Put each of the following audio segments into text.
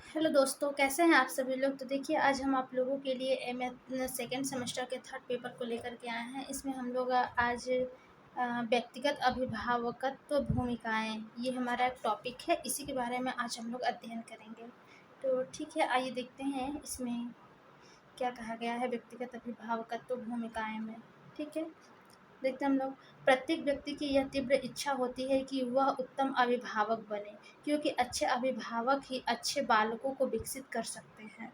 Hello दोस्तों, कैसे हैं आप सभी लोग। तो देखिए, आज हम आप लोगों के लिए एमए सेकेंड सेमेस्टर के थर्ड पेपर को लेकर के आए हैं। इसमें हम लोग आज व्यक्तिगत अभिभावकत्व भूमिकाएं, ये हमारा एक टॉपिक है। इसी के बारे में आज हम लोग अध्ययन करेंगे। तो ठीक है, आइए देखते हैं इसमें क्या कहा गया है व्यक्तिगत अभिभावकत्व भूमिकाएं में। ठीक है, देखते हैं हम लोग। प्रत्येक व्यक्ति की यह तीव्र इच्छा होती है कि वह उत्तम अभिभावक बने, क्योंकि अच्छे अभिभावक ही अच्छे बालकों को विकसित कर सकते हैं।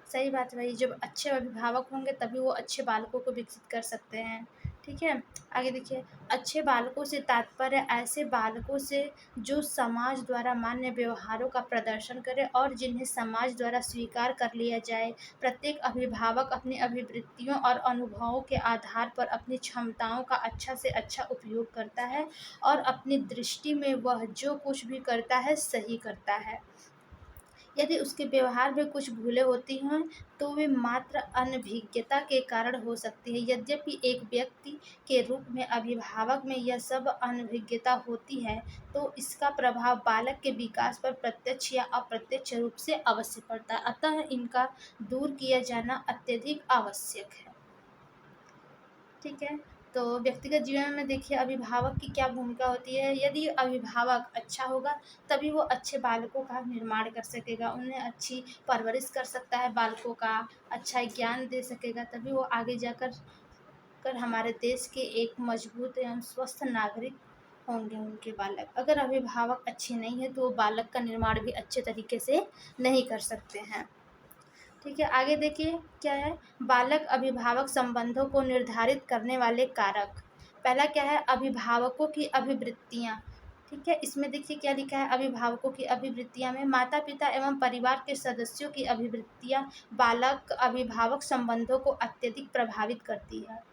सही बात है भाई, जब अच्छे अभिभावक होंगे तभी वो अच्छे बालकों को विकसित कर सकते हैं। ठीक है, आगे देखिए। अच्छे बालकों से तात्पर्य ऐसे बालकों से जो समाज द्वारा मान्य व्यवहारों का प्रदर्शन करे और जिन्हें समाज द्वारा स्वीकार कर लिया जाए। प्रत्येक अभिभावक अपनी अभिवृत्तियों और अनुभवों के आधार पर अपनी क्षमताओं का अच्छा से अच्छा उपयोग करता है और अपनी दृष्टि में वह जो कुछ भी करता है सही करता है। यदि उसके व्यवहार में कुछ भूलें होती हैं तो वे मात्र अनभिज्ञता के कारण हो सकती है। यद्यपि एक व्यक्ति के रूप में अभिभावक में यह सब अनभिज्ञता होती है, तो इसका प्रभाव बालक के विकास पर प्रत्यक्ष या अप्रत्यक्ष रूप से अवश्य पड़ता है। अतः इनका दूर किया जाना अत्यधिक आवश्यक है। ठीक है, तो व्यक्तिगत जीवन में देखिए अभिभावक की क्या भूमिका होती है। यदि अभिभावक अच्छा होगा तभी वो अच्छे बालकों का निर्माण कर सकेगा, उन्हें अच्छी परवरिश कर सकता है, बालकों का अच्छा ज्ञान दे सकेगा, तभी वो आगे जाकर हमारे देश के एक मजबूत एवं स्वस्थ नागरिक होंगे उनके बालक। अगर अभिभावक अच्छे नहीं है तो वो बालक का निर्माण भी अच्छे तरीके से नहीं कर सकते हैं। ठीक है, आगे देखिए क्या है। बालक अभिभावक संबंधों को निर्धारित करने वाले कारक। पहला क्या है, अभिभावकों की अभिवृत्तियाँ। ठीक है, इसमें देखिए क्या लिखा है। अभिभावकों की अभिवृत्तियाँ में माता पिता एवं परिवार के सदस्यों की अभिवृत्तियाँ बालक अभिभावक संबंधों को अत्यधिक प्रभावित करती है।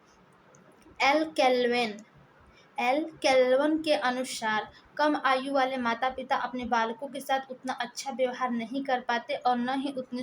एल केल्वन के अनुसार कम आयु वाले माता पिता अपने बालकों के साथ उतना अच्छा व्यवहार नहीं कर पाते और न ही उतने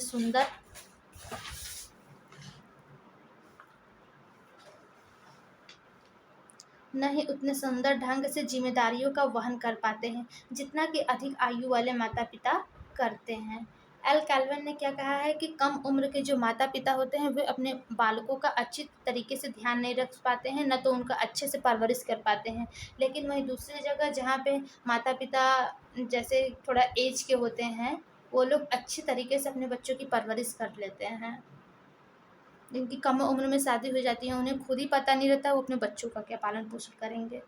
सुंदर ढंग से जिम्मेदारियों का वहन कर पाते हैं जितना कि अधिक आयु वाले माता पिता करते हैं। एल कैल्विन ने क्या कहा है कि कम उम्र के जो माता पिता होते हैं वे अपने बालकों का अच्छी तरीके से ध्यान नहीं रख पाते हैं, न तो उनका अच्छे से परवरिश कर पाते हैं। लेकिन वहीं दूसरी जगह जहाँ पे माता पिता जैसे थोड़ा एज के होते हैं, वो लोग अच्छी तरीके से अपने बच्चों की परवरिश कर लेते हैं। जिनकी कम उम्र में शादी हो जाती है उन्हें खुद ही पता नहीं रहता वो अपने बच्चों का क्या पालन पोषण करेंगे।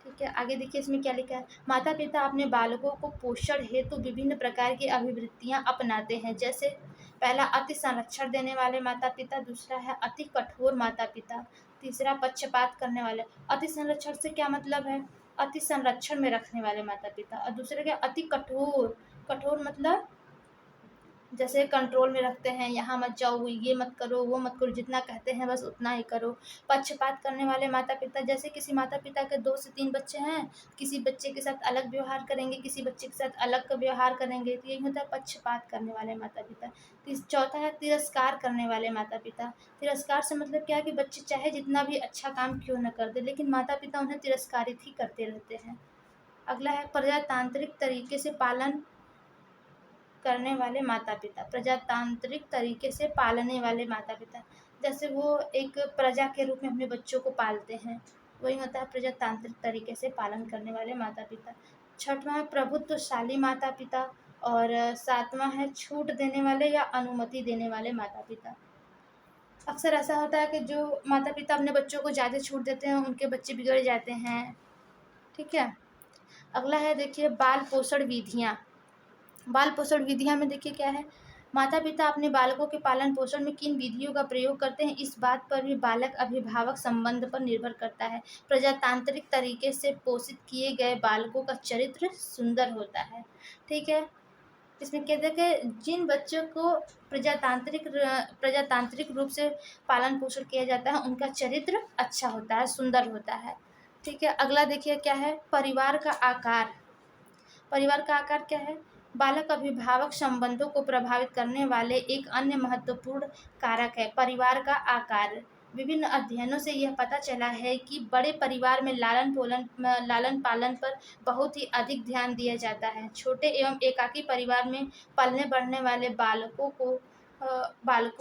ठीक है, आगे देखिए इसमें क्या लिखा है। माता पिता अपने बालकों को पोषण हेतु विभिन्न प्रकार की अभिवृत्तियां अपनाते हैं। जैसे पहला, अति संरक्षण देने वाले माता पिता। दूसरा है अति कठोर माता पिता। तीसरा, पक्षपात करने वाले। अति संरक्षण से क्या मतलब है, अति संरक्षण में रखने वाले माता पिता। और दूसरा क्या, अति कठोर। कठोर मतलब जैसे कंट्रोल में रखते हैं, यहाँ मत जाओ, ये मत करो, वो मत करो, जितना कहते हैं बस उतना ही करो। पक्षपात करने वाले माता पिता, जैसे किसी माता पिता के 2 से 3 बच्चे हैं, किसी बच्चे के साथ अलग व्यवहार करेंगे, किसी बच्चे के साथ अलग का व्यवहार करेंगे, तो यही होता है पक्षपात करने वाले माता पिता। चौथा है तिरस्कार करने वाले माता पिता। तिरस्कार से मतलब क्या है कि बच्चे चाहे जितना भी अच्छा काम क्यों न कर दे, लेकिन माता पिता उन्हें तिरस्कारित ही करते रहते हैं। अगला है प्रजातांत्रिक तरीके से पालन करने वाले माता पिता। प्रजातांत्रिक तरीके से पालने वाले माता पिता, जैसे वो एक प्रजा के रूप में अपने बच्चों को पालते हैं, वही होता है प्रजातांत्रिक तरीके से पालन करने वाले माता पिता। छठवां है प्रभुत्वशाली माता पिता। और सातवां है छूट देने वाले या अनुमति देने वाले माता पिता। अक्सर ऐसा होता है कि जो माता पिता अपने बच्चों को ज़्यादा छूट देते हैं उनके बच्चे बिगड़ जाते हैं। ठीक है, अगला है देखिए बाल पोषण विधियाँ। बाल पोषण विधियाँ में देखिए क्या है। माता पिता अपने बालकों के पालन पोषण में किन विधियों का प्रयोग करते हैं, इस बात पर भी बालक अभिभावक संबंध पर निर्भर करता है। प्रजातांत्रिक तरीके से पोषित किए गए बालकों का चरित्र सुंदर होता है। ठीक है, इसमें कहते हैं कि जिन बच्चों को प्रजातांत्रिक रूप से पालन पोषण किया जाता है उनका चरित्र अच्छा होता है, सुंदर होता है। ठीक है, अगला देखिए क्या है, परिवार का आकार। परिवार का आकार क्या है, बालक अभिभावक संबंधों को प्रभावित करने वाले एक अन्य महत्वपूर्ण कारक है परिवार का आकार। विभिन्न अध्ययनों से यह पता चला है कि बड़े परिवार में लालन पालन पर बहुत ही अधिक ध्यान दिया जाता है। छोटे एवं एकाकी परिवार में पलने बढ़ने वाले बालकों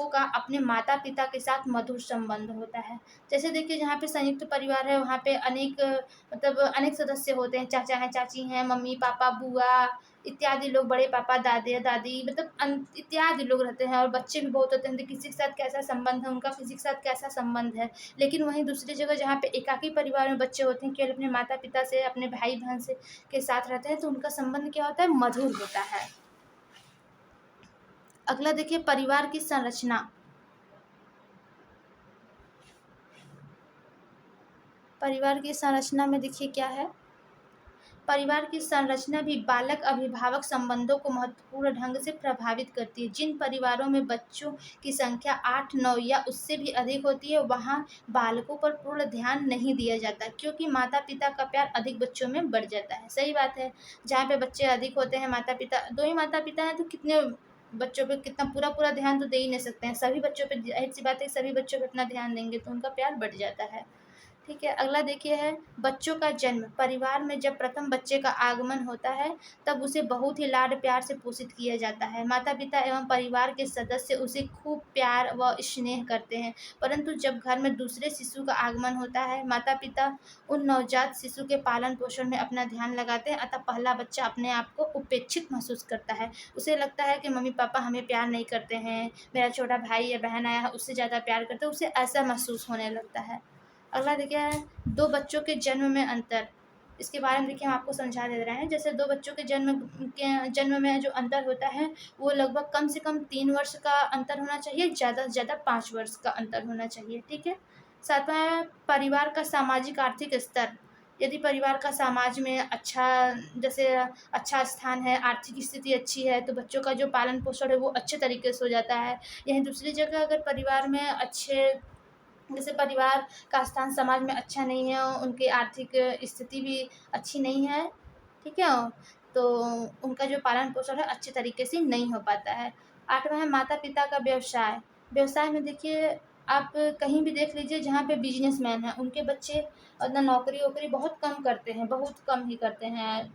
का अपने माता पिता के साथ मधुर संबंध होता है। जैसे देखिए, जहाँ पे संयुक्त परिवार है वहाँ पे मतलब अनेक सदस्य होते हैं, चाचा हैं, चाची हैं, मम्मी पापा, बुआ इत्यादि लोग, बड़े पापा, दादे दादी, मतलब इत्यादि लोग रहते हैं, और बच्चे भी बहुत होते हैं। तो किसी के साथ कैसा संबंध है उनका, किसी के साथ कैसा संबंध है। लेकिन वहीं दूसरी जगह जहाँ पे एकाकी परिवार में बच्चे होते हैं, केवल अपने माता पिता से, अपने भाई बहन से के साथ रहते हैं, तो उनका संबंध क्या होता है, मधुर होता है। अगला देखिए, परिवार की संरचना। परिवार की संरचना में देखिए क्या है, परिवार की संरचना भी बालक अभिभावक संबंधों को महत्वपूर्ण ढंग से प्रभावित करती है। जिन परिवारों में बच्चों की संख्या 8, 9 या उससे भी अधिक होती है, वहाँ बालकों पर पूर्ण ध्यान नहीं दिया जाता, क्योंकि माता पिता का प्यार अधिक बच्चों में बढ़ जाता है। सही बात है, जहाँ पे बच्चे अधिक होते हैं, माता पिता, दो ही माता पिता हैं, तो कितने बच्चों पे कितना पूरा पूरा ध्यान तो दे ही नहीं सकते हैं। सभी बच्चों पे, जाहिर सी बात है, सभी बच्चों पे अपना ध्यान देंगे तो उनका प्यार बढ़ जाता है। ठीक है, अगला देखिए है बच्चों का जन्म। परिवार में जब प्रथम बच्चे का आगमन होता है, तब उसे बहुत ही लाड प्यार से पोषित किया जाता है। माता पिता एवं परिवार के सदस्य उसे खूब प्यार व स्नेह करते हैं। परंतु जब घर में दूसरे शिशु का आगमन होता है, माता पिता उन नवजात शिशु के पालन पोषण में अपना ध्यान लगाते हैं। अतः पहला बच्चा अपने आप को उपेक्षित महसूस करता है। उसे लगता है कि मम्मी पापा हमें प्यार नहीं करते हैं, मेरा छोटा भाई या बहन आया है उससे ज़्यादा प्यार करते हैं, उसे ऐसा महसूस होने लगता है। अगला देखिए है दो बच्चों के जन्म में अंतर। इसके बारे में देखिए हम आपको समझा दे रहे हैं। जैसे दो बच्चों के जन्म में जो अंतर होता है, वो लगभग कम से कम 3 वर्ष का अंतर होना चाहिए, ज़्यादा से ज़्यादा 5 वर्ष का अंतर होना चाहिए। ठीक है। सातवां है परिवार का सामाजिक आर्थिक स्तर। यदि परिवार का समाज में जैसे अच्छा स्थान है, आर्थिक स्थिति अच्छी है, तो बच्चों का जो पालन पोषण है वो अच्छे तरीके से हो जाता है। यहीं दूसरी जगह अगर परिवार में जैसे परिवार का स्थान समाज में अच्छा नहीं है, उनकी आर्थिक स्थिति भी अच्छी नहीं है, ठीक है, तो उनका जो पालन पोषण है अच्छे तरीके से नहीं हो पाता है। आठवां है माता पिता का व्यवसाय। व्यवसाय में देखिए, आप कहीं भी देख लीजिए जहाँ पे बिजनेसमैन है, उनके बच्चे अपना नौकरी वोकरी बहुत कम करते हैं, बहुत कम ही करते हैं,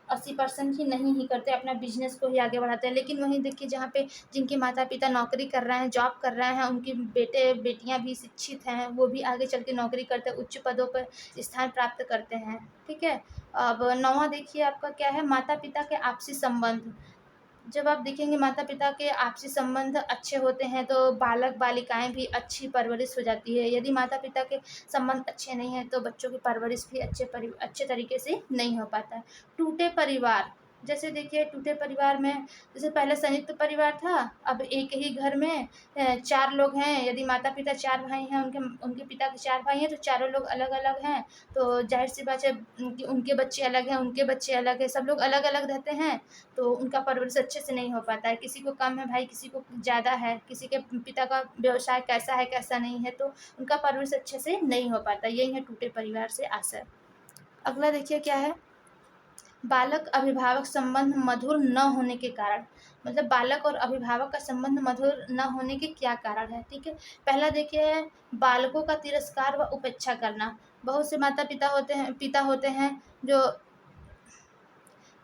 80% ही नहीं ही करते, अपना बिजनेस को ही आगे बढ़ाते हैं। लेकिन वहीं देखिए जहाँ पे जिनके माता पिता नौकरी कर रहे हैं, जॉब कर रहे हैं, उनकी बेटे बेटियां भी शिक्षित हैं, वो भी आगे चल के नौकरी करते हैं, उच्च पदों पर स्थान प्राप्त करते हैं। ठीक है। अब नौवां देखिए आपका क्या है, माता पिता के आपसी संबंध। जब आप देखेंगे माता पिता के आपसी संबंध अच्छे होते हैं, तो बालक बालिकाएं भी अच्छी परवरिश हो जाती है। यदि माता पिता के संबंध अच्छे नहीं हैं, तो बच्चों की परवरिश भी अच्छे तरीके से नहीं हो पाता है। टूटे परिवार। जैसे देखिए टूटे परिवार में, जैसे पहले संयुक्त परिवार था, अब एक ही घर में 4 लोग हैं। यदि माता पिता 4 भाई हैं, उनके उनके पिता के 4 भाई हैं, तो चारों लोग अलग अलग हैं। तो जाहिर सी बात है, उनके बच्चे अलग हैं, उनके बच्चे अलग हैं, सब लोग अलग अलग रहते हैं, तो उनका परवरिश अच्छे से नहीं हो पाता है। किसी को कम है भाई, किसी को ज़्यादा है, किसी के पिता का व्यवसाय कैसा है कैसा नहीं है, तो उनका परवरिश अच्छे से नहीं हो पाता। यही है टूटे परिवार से आशय। अगला देखिए क्या है, बालक अभिभावक संबंध मधुर न होने के कारण। मतलब बालक और अभिभावक का संबंध मधुर न होने के क्या कारण है। ठीक है। पहला देखिए, बालकों का तिरस्कार व उपेक्षा करना। बहुत से माता पिता होते हैं जो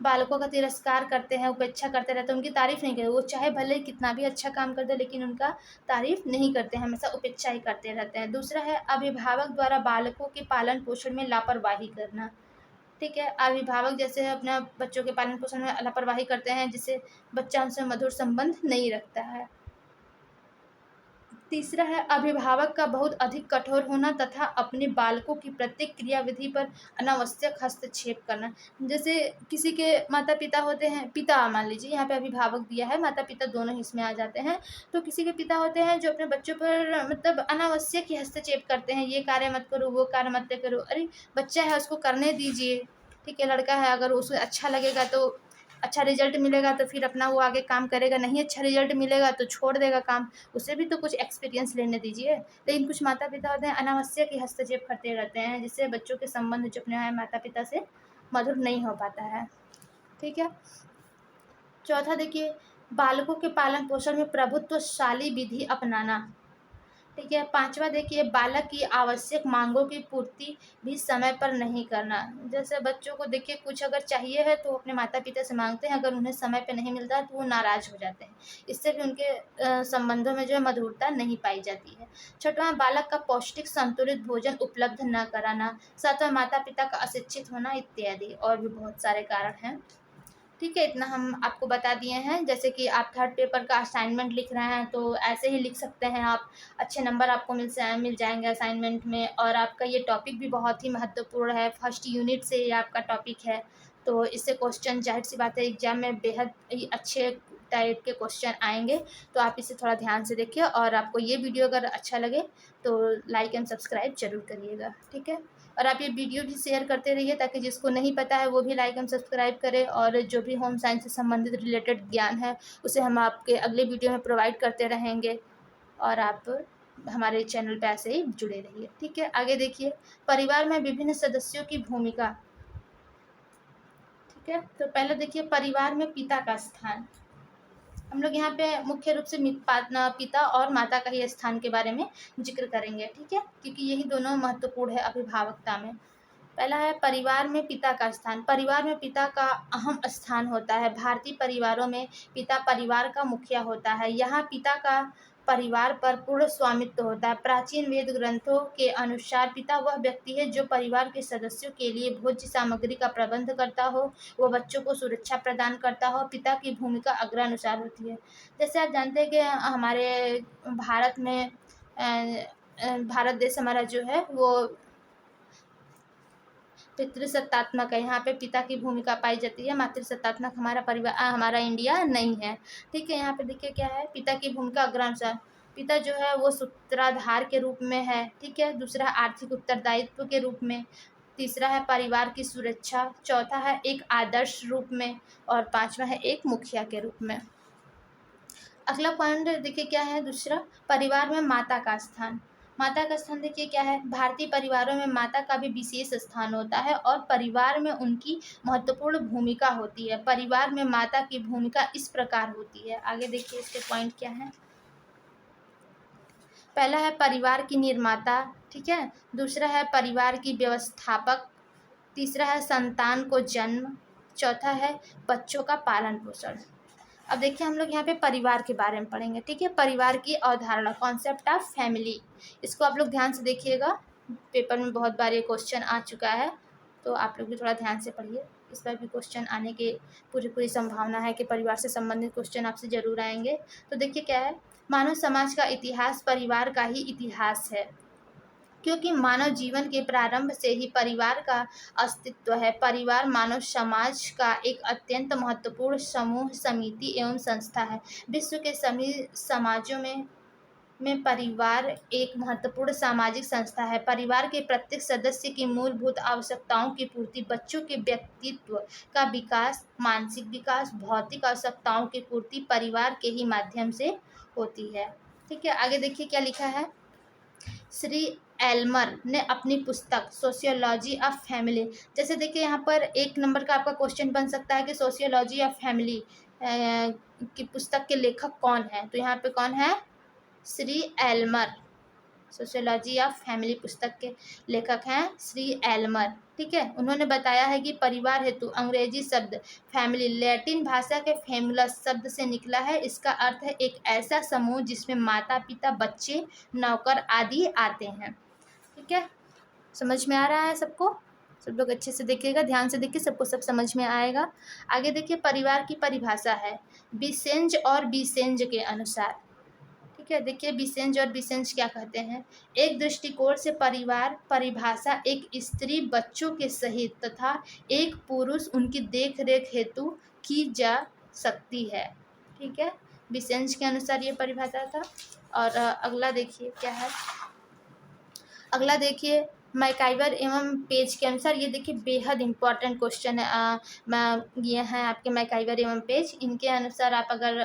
बालकों का तिरस्कार करते हैं, उपेक्षा करते रहते हैं, उनकी तारीफ नहीं करते। वो चाहे भले ही कितना भी अच्छा काम कर दे, लेकिन उनका तारीफ नहीं करते हैं, हमेशा उपेक्षा ही करते रहते हैं। दूसरा है अभिभावक द्वारा बालकों के पालन पोषण में लापरवाही करना। ठीक है, अभिभावक जैसे अपने बच्चों के पालन पोषण में लापरवाही करते हैं, जिससे बच्चा उनसे मधुर संबंध नहीं रखता है। तीसरा है अभिभावक का बहुत अधिक कठोर होना तथा अपने बालकों की प्रत्येक क्रियाविधि पर अनावश्यक हस्तक्षेप करना। जैसे किसी के माता पिता होते हैं, पिता मान लीजिए, यहाँ पे अभिभावक दिया है, माता पिता दोनों ही इसमें आ जाते हैं। तो किसी के पिता होते हैं जो अपने बच्चों पर मतलब अनावश्यक ही हस्तक्षेप करते हैं, ये कार्य मत करो, वो कार्य मत करो। अरे बच्चा है, उसको करने दीजिए। ठीक है, लड़का है, अगर उसे अच्छा लगेगा तो अच्छा रिजल्ट मिलेगा तो फिर अपना वो आगे काम करेगा, नहीं अच्छा रिजल्ट मिलेगा तो छोड़ देगा काम। उसे भी तो कुछ एक्सपीरियंस लेने दीजिए। लेकिन कुछ माता पिता होते हैं अनावश्यक ही हस्तक्षेप करते रहते हैं, जिससे बच्चों के संबंध जो अपने माता पिता से मधुर नहीं हो पाता है। ठीक है। चौथा देखिए, बालकों के पालन पोषण में प्रभुत्वशाली विधि अपनाना। ठीक है। 5वां देखिए, बालक की आवश्यक माँगों की पूर्ति भी समय पर नहीं करना। जैसे बच्चों को देखिए कुछ अगर चाहिए है तो अपने माता-पिता से माँगते हैं, अगर उन्हें समय पे नहीं मिलता है तो वो नाराज़ हो जाते हैं। इससे भी उनके संबंधों में जो है मधुरता नहीं पाई जाती है। 6वां, बालक का पौष्टिक संतुलित भोजन उपलब्ध न कराना। 7वां, माता-पिता का अशिक्षित होना इत्यादि और भी बहुत सारे कारण हैं। ठीक है, इतना हम आपको बता दिए हैं। जैसे कि आप थर्ड पेपर का असाइनमेंट लिख रहे हैं तो ऐसे ही लिख सकते हैं आप, अच्छे नंबर आपको मिल जाएँगे असाइनमेंट में। और आपका ये टॉपिक भी बहुत ही महत्वपूर्ण है, फर्स्ट यूनिट से ये आपका टॉपिक है, तो इससे क्वेश्चन ज़ाहिर-सी बात है एग्ज़ाम में बेहद ही अच्छे टाइप के क्वेश्चन आएँगे। तो आप इसे थोड़ा ध्यान से देखिए और आपको ये वीडियो अगर अच्छा लगे तो लाइक एंड सब्सक्राइब ज़रूर करिएगा, ठीक है? और आप ये वीडियो भी शेयर करते रहिए ताकि जिसको नहीं पता है वो भी लाइक एंड सब्सक्राइब करे। और जो भी होम साइंस से संबंधित रिलेटेड ज्ञान है उसे हम आपके अगले वीडियो में प्रोवाइड करते रहेंगे। और आप हमारे चैनल पे ऐसे ही जुड़े रहिए, ठीक है? आगे देखिए, परिवार में विभिन्न सदस्यों की भूमिका, ठीक है? तो पहले देखिए परिवार में पिता का स्थान। हम लोग यहाँ पे मुख्य रूप से पिता और माता का ही स्थान के बारे में जिक्र करेंगे, ठीक है? क्योंकि यही दोनों महत्वपूर्ण है अभिभावकता में। पहला है परिवार में पिता का स्थान। परिवार में पिता का अहम स्थान होता है। भारतीय परिवारों में पिता परिवार का मुखिया होता है। यहाँ पिता का परिवार पर पूर्ण स्वामित्व होता है। प्राचीन वेद ग्रंथों के अनुसार पिता वह व्यक्ति है जो परिवार के सदस्यों के लिए भोज्य सामग्री का प्रबंध करता हो, वो बच्चों को सुरक्षा प्रदान करता हो। पिता की भूमिका अग्रानुसार होती है। जैसे आप जानते हैं कि हमारे भारत में भारत देश हमारा जो है वो पितृसत्तात्मक है। यहाँ पे पिता की भूमिका पाई जाती है, मातृसत्तात्मक हमारा हमारा इंडिया नहीं है, ठीक है? यहाँ पे देखिए क्या है, पिता की भूमिका अग्रानुसार। पिता जो है वो सूत्रधार के रूप में है, ठीक है? दूसरा आर्थिक उत्तरदायित्व के रूप में, तीसरा है परिवार की सुरक्षा, चौथा है एक आदर्श रूप में और पाँचवा है एक मुखिया के रूप में। अगला पॉइंट देखिए क्या है, दूसरा परिवार में माता का स्थान। माता का स्थान देखिए क्या है, भारतीय परिवारों में माता का भी विशेष स्थान होता है और परिवार में उनकी महत्वपूर्ण भूमिका होती है। परिवार में माता की भूमिका इस प्रकार होती है, आगे देखिए इसके पॉइंट क्या है। पहला है परिवार की निर्माता, ठीक है? दूसरा है परिवार की व्यवस्थापक, तीसरा है संतान को जन्म, चौथा है बच्चों का पालन पोषण। अब देखिए हम लोग यहाँ पे परिवार के बारे में पढ़ेंगे, ठीक है? परिवार की अवधारणा, कॉन्सेप्ट ऑफ फैमिली, इसको आप लोग ध्यान से देखिएगा। पेपर में बहुत बार ये क्वेश्चन आ चुका है, तो आप लोग भी थोड़ा ध्यान से पढ़िए। इस पर भी क्वेश्चन आने की पूरी संभावना है कि परिवार से संबंधित क्वेश्चन आपसे ज़रूर आएंगे। तो देखिए क्या है, मानव समाज का इतिहास परिवार का ही इतिहास है, क्योंकि मानव जीवन के प्रारंभ से ही परिवार का अस्तित्व है। परिवार मानव समाज का एक अत्यंत महत्वपूर्ण समूह, समिति एवं संस्था है। विश्व के सभी समाजों में परिवार एक महत्वपूर्ण सामाजिक संस्था है। परिवार के प्रत्येक सदस्य की मूलभूत आवश्यकताओं की पूर्ति, बच्चों के व्यक्तित्व का विकास, मानसिक विकास, भौतिक आवश्यकताओं की पूर्ति परिवार के ही माध्यम से होती है, ठीक है? आगे देखिए क्या लिखा है। श्री एल्मर ने अपनी पुस्तक सोशियोलॉजी ऑफ फैमिली, जैसे देखिए यहाँ पर 1 नंबर का आपका क्वेश्चन बन सकता है कि सोशियोलॉजी ऑफ फैमिली की पुस्तक के लेखक कौन है? तो यहाँ पे कौन है? Shri Elmer. Sociology of family पुस्तक के लेखक हैं श्री एल्मर, ठीक है? उन्होंने बताया है कि परिवार हेतु अंग्रेजी शब्द फैमिली लैटिन भाषा के फैमुलस शब्द से निकला है। इसका अर्थ है एक ऐसा समूह जिसमें माता पिता, बच्चे, नौकर आदि आते हैं, ठीक है? समझ में आ रहा है सबको? सब लोग अच्छे से देखिएगा, ध्यान से देखिए, सबको सब समझ में आएगा। आगे देखिए परिवार की परिभाषा है बिसेंज और बिसेंज के अनुसार, ठीक है? देखिए बिसेंज और बिसेंज क्या कहते हैं। एक दृष्टिकोण से परिवार परिभाषा एक स्त्री बच्चों के सहित तथा एक पुरुष उनकी देख रेख हेतु की जा सकती है, ठीक है? बिसेंज के अनुसार ये परिभाषा था। और अगला देखिए क्या है। अगला देखिए मैकाइवर एवं पेज के अनुसार, ये देखिए बेहद इंपॉर्टेंट क्वेश्चन है। ये हैं आपके मैकाइवर एवं पेज, इनके अनुसार आप अगर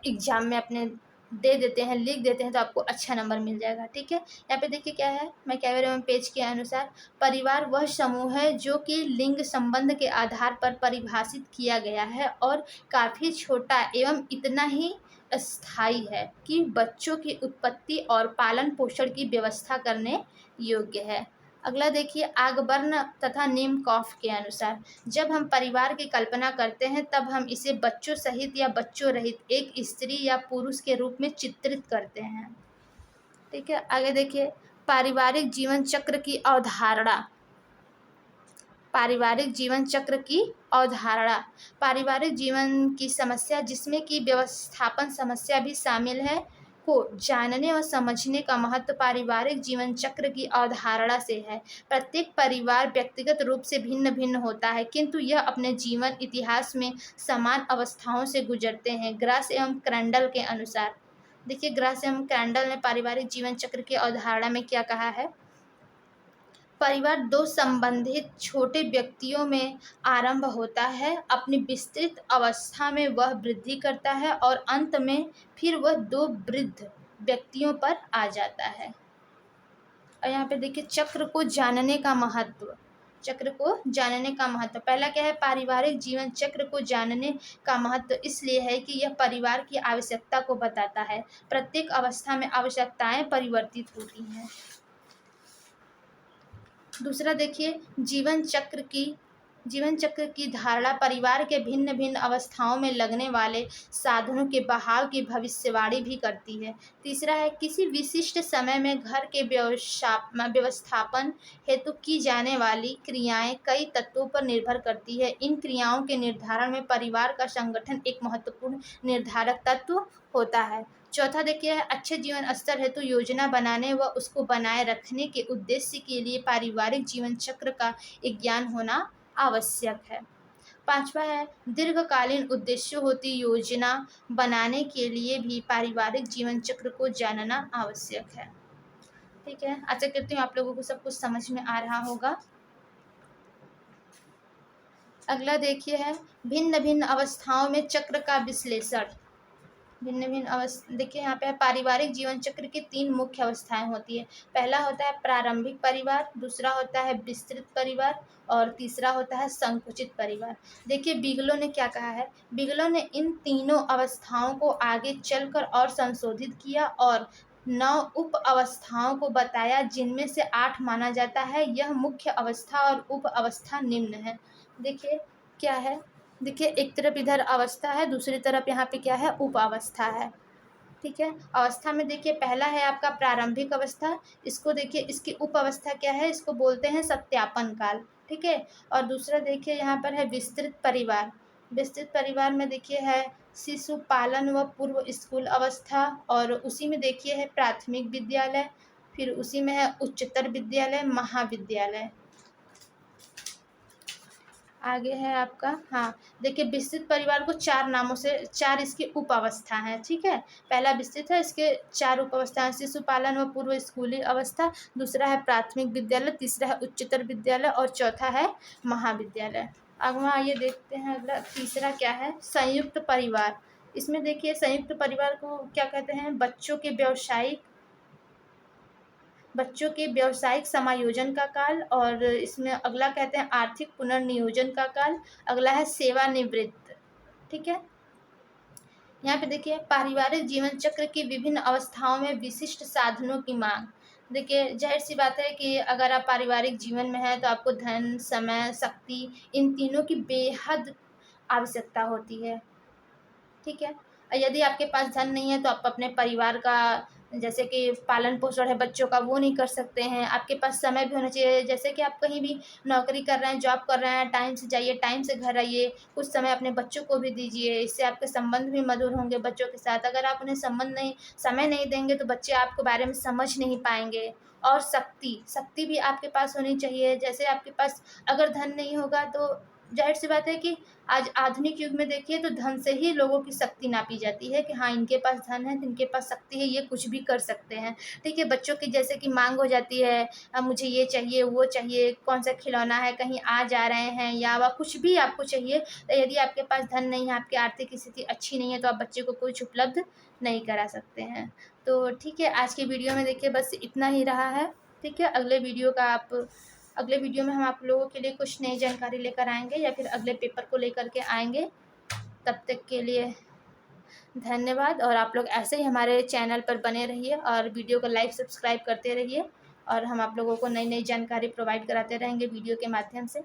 एग्जाम में अपने दे देते हैं, लिख देते हैं, तो आपको अच्छा नंबर मिल जाएगा। ठीक है, यहाँ पे देखिए क्या है, मैक्यावे पेज के अनुसार परिवार वह समूह है जो कि लिंग संबंध के आधार पर परिभाषित किया गया है और काफ़ी छोटा एवं इतना ही स्थायी है कि बच्चों की उत्पत्ति और पालन पोषण की व्यवस्था करने योग्य है। अगला देखिए आगबर्न तथा निमकॉफ के अनुसार जब हम परिवार की कल्पना करते हैं तब हम इसे बच्चों सहित या बच्चों रहित एक स्त्री या पुरुष के रूप में चित्रित करते हैं। ठीक है, आगे देखिए पारिवारिक जीवन चक्र की अवधारणा। पारिवारिक जीवन चक्र की अवधारणा पारिवारिक जीवन की समस्या जिसमें कि व्यवस्थापन समस्या भी शामिल है को जानने और समझने का महत्व पारिवारिक जीवन चक्र की अवधारणा से है। प्रत्येक परिवार व्यक्तिगत रूप से भिन्न भिन्न होता है किंतु यह अपने जीवन इतिहास में समान अवस्थाओं से गुजरते हैं। ग्रास एवं क्रैंडल के अनुसार देखिए ग्रास एवं क्रैंडल ने पारिवारिक जीवन चक्र की अवधारणा में क्या कहा है। परिवार दो संबंधित छोटे व्यक्तियों में आरंभ होता है, अपनी विस्तृत अवस्था में वह वृद्धि करता है और अंत में फिर वह दो वृद्ध व्यक्तियों पर आ जाता है। और यहाँ पे देखिए चक्र को जानने का महत्व। चक्र को जानने का महत्व पहला क्या है, पारिवारिक जीवन चक्र को जानने का महत्व इसलिए है कि यह परिवार की आवश्यकता को बताता है। प्रत्येक अवस्था में आवश्यकताएं परिवर्तित होती हैं। दूसरा देखिए जीवन चक्र की धारणा परिवार के भिन्न भिन्न अवस्थाओं में लगने वाले साधनों के बहाव की भविष्यवाणी भी करती है। तीसरा है किसी विशिष्ट समय में घर के व्यवस्थापन हेतु की जाने वाली क्रियाएं कई तत्वों पर निर्भर करती है। इन क्रियाओं के निर्धारण में परिवार का संगठन एक महत्वपूर्ण निर्धारक तत्व होता है। चौथा देखिए अच्छे जीवन स्तर हेतु योजना बनाने व उसको बनाए रखने के उद्देश्य के लिए पारिवारिक जीवन चक्र का एक ज्ञान होना आवश्यक है। पांचवा है दीर्घकालीन उद्देश्यों होती योजना बनाने के लिए भी पारिवारिक जीवन चक्र को जानना आवश्यक है। ठीक है, आशा करती हूँ आप लोगों को सब कुछ समझ में आ रहा होगा। अगला देखिए है भिन्न भिन्न अवस्थाओं में चक्र का विश्लेषण। भिन्न भिन्न अवस्था देखिए यहाँ पे पारिवारिक जीवन चक्र की तीन मुख्य अवस्थाएं होती है। पहला होता है प्रारंभिक परिवार, दूसरा होता है विस्तृत परिवार और तीसरा होता है संकुचित परिवार। देखिए बिगलो ने क्या कहा है, बिगलो ने इन तीनों अवस्थाओं को आगे चलकर और संशोधित किया और 9 उप अवस्थाओं को बताया जिनमें से 8 माना जाता है। यह मुख्य अवस्था और उप अवस्था निम्न है। देखिए क्या है, देखिए एक तरफ इधर अवस्था है, दूसरी तरफ यहाँ पे क्या है उप अवस्था है। ठीक है, अवस्था में देखिए पहला है आपका प्रारंभिक अवस्था, इसको देखिए इसकी उप अवस्था क्या है, इसको बोलते हैं सत्यापन काल। ठीक है, और दूसरा देखिए यहाँ पर है विस्तृत परिवार। विस्तृत परिवार में देखिए है शिशु पालन व पूर्व स्कूल अवस्था और उसी में देखिए है प्राथमिक विद्यालय, फिर उसी में है उच्चतर विद्यालय, महाविद्यालय। आगे है आपका हाँ देखिए विस्तृत परिवार को 4 नामों से 4 इसकी उप अवस्था है। ठीक है, पहला विस्तृत है, इसके 4 उप अवस्था है शिशु पालन व पूर्व स्कूली अवस्था, दूसरा है प्राथमिक विद्यालय, तीसरा है उच्चतर विद्यालय और चौथा है महाविद्यालय। अब वहाँ आइए देखते हैं अगला तीसरा क्या है संयुक्त परिवार। इसमें देखिए संयुक्त परिवार को क्या कहते हैं, बच्चों के व्यावसायिक समायोजन का काल और इसमें अगला कहते हैं आर्थिक पुनर्नियोजन का काल, अगला है सेवानिवृत्त। ठीक है, यहाँ पे देखिए पारिवारिक जीवन चक्र की विभिन्न अवस्थाओं में विशिष्ट साधनों की मांग। देखिए जाहिर सी बात है कि अगर आप पारिवारिक जीवन में हैं तो आपको धन समय शक्ति इन तीनों की बेहद आवश्यकता होती है। ठीक है, और यदि आपके पास धन नहीं है तो आप अपने परिवार का जैसे कि पालन पोषण है बच्चों का वो नहीं कर सकते हैं। आपके पास समय भी होना चाहिए, जैसे कि आप कहीं भी नौकरी कर रहे हैं जॉब कर रहे हैं, टाइम से जाइए टाइम से घर आइए, कुछ समय अपने बच्चों को भी दीजिए, इससे आपके संबंध भी मधुर होंगे बच्चों के साथ। अगर आप उन्हें समय नहीं देंगे तो बच्चे आपके बारे में समझ नहीं पाएंगे। और शक्ति भी आपके पास होनी चाहिए, जैसे आपके पास अगर धन नहीं होगा तो ज़ाहिर-सी बात है कि आज आधुनिक युग में देखिए तो धन से ही लोगों की शक्ति नापी जाती है कि हाँ, इनके पास धन है, तो इनके पास शक्ति है, ये कुछ भी कर सकते हैं। ठीक है, बच्चों की जैसे कि माँग हो जाती है, मुझे ये चाहिए, वो चाहिए, कौन-सा खिलौना है, कहीं आ जा रहे हैं या व कुछ भी आपको चाहिए, तो यदि आपके पास धन नहीं है, आपकी आर्थिक स्थिति अच्छी नहीं है, तो आप बच्चे को कुछ उपलब्ध नहीं करा सकते हैं। तो ठीक है, आज की वीडियो में देखिए बस इतना ही रहा है। ठीक है, अगले वीडियो में हम आप लोगों के लिए कुछ नई जानकारी लेकर आएँगे या फिर अगले पेपर को लेकर के आएँगे। तब तक के लिए धन्यवाद, और आप लोग ऐसे ही हमारे चैनल पर बने रहिए और वीडियो को लाइक, सब्सक्राइब करते रहिए, और हम आप लोगों को नई-नई जानकारी प्रोवाइड कराते रहेंगे वीडियो के माध्यम से।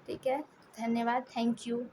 ठीक है, धन्यवाद, थैंक यू।